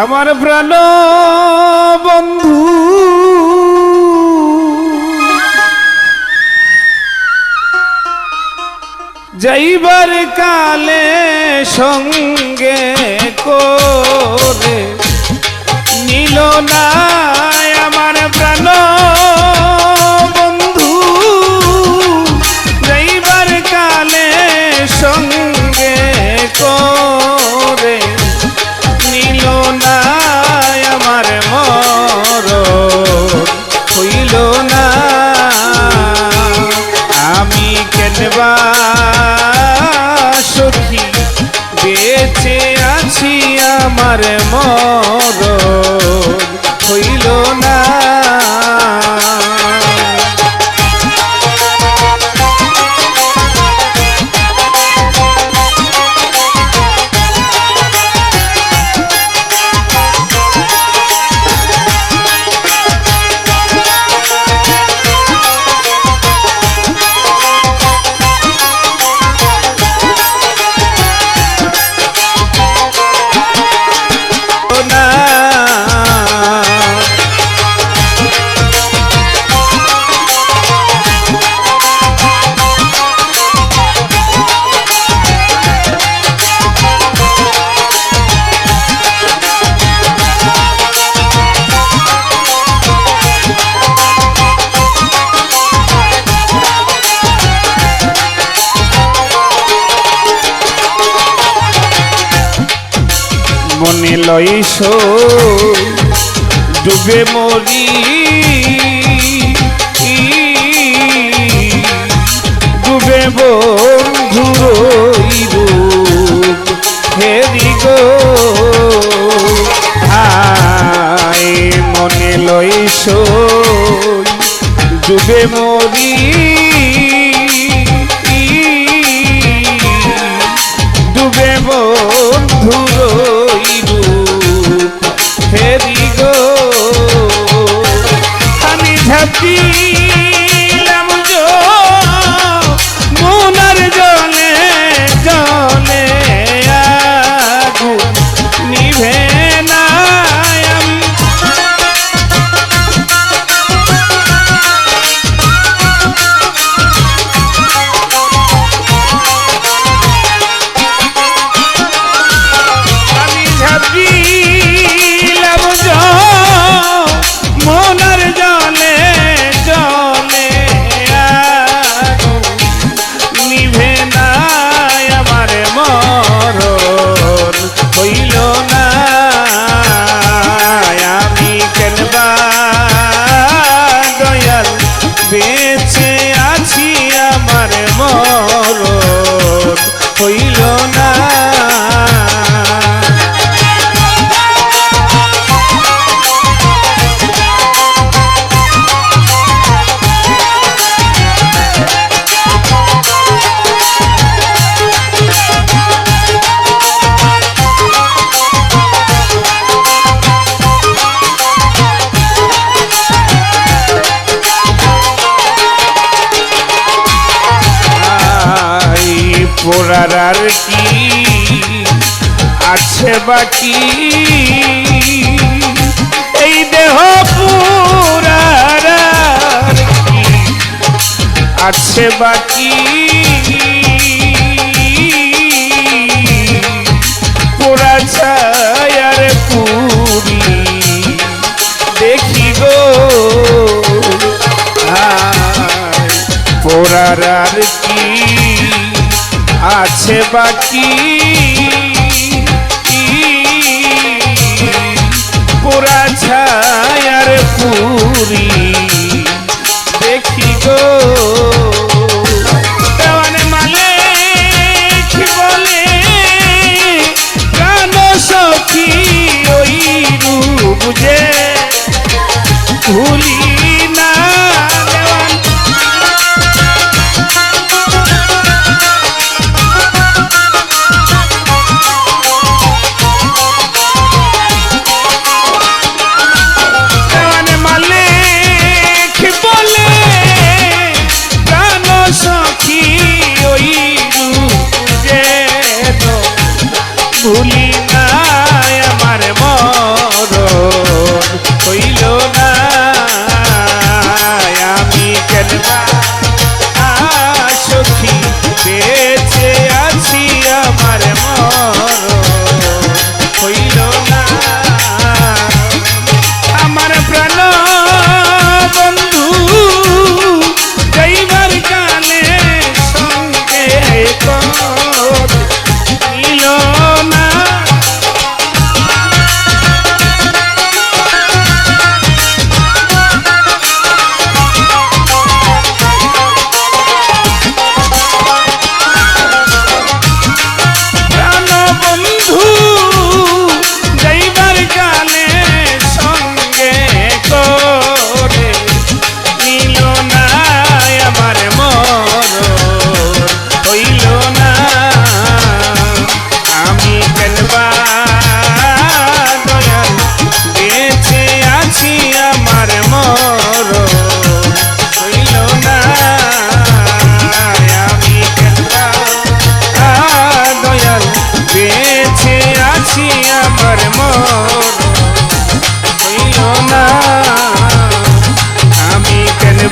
আমার প্রাণ বন্ধু যাইবার কালে সঙ্গে করে নিল না আমার প্রাণ বন্ধু যাইবার কালে সঙ্গে করে নিল না আমার মরণ হইল না আমি কেনবা সখী বেঁচে আছি আমার মরণ হইল না মনে লইস ডুবে মরি ডুবে বন্ধু হেরি গো হায় মনে লইস ডুবে মরি ডুবে বন্ধু হেরি গো আমি ঝাঁপিলাম মনের জলে জলে আগুন নিভে না আমি ঝাঁপিলাম মনের জলে জলে নিভে না আমার মরণ হইল না আমি কেনবা দয়াল বেঁচে আছি আমার মরণ হইল না পোড়ার আর কি আছে বাকি এই দেহ পোড়ার আর কি আছে বাকি পোড়া ছায়ার পুরি দেখি গো পোড়ার আর কি আছে বাকি পুরা ছায়ার পুরি দেখি গো দেওয়ানে মালিক বলে প্রাণ সখী ওই রূপ যে ভুলি না মালিক বলে প্রাণ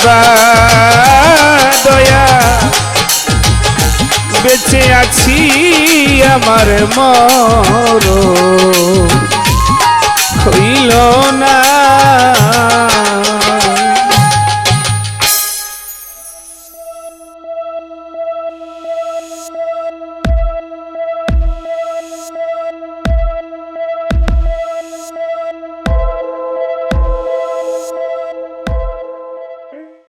দিবা দয়া বেঁচে আছি আমার মরণ হইল না।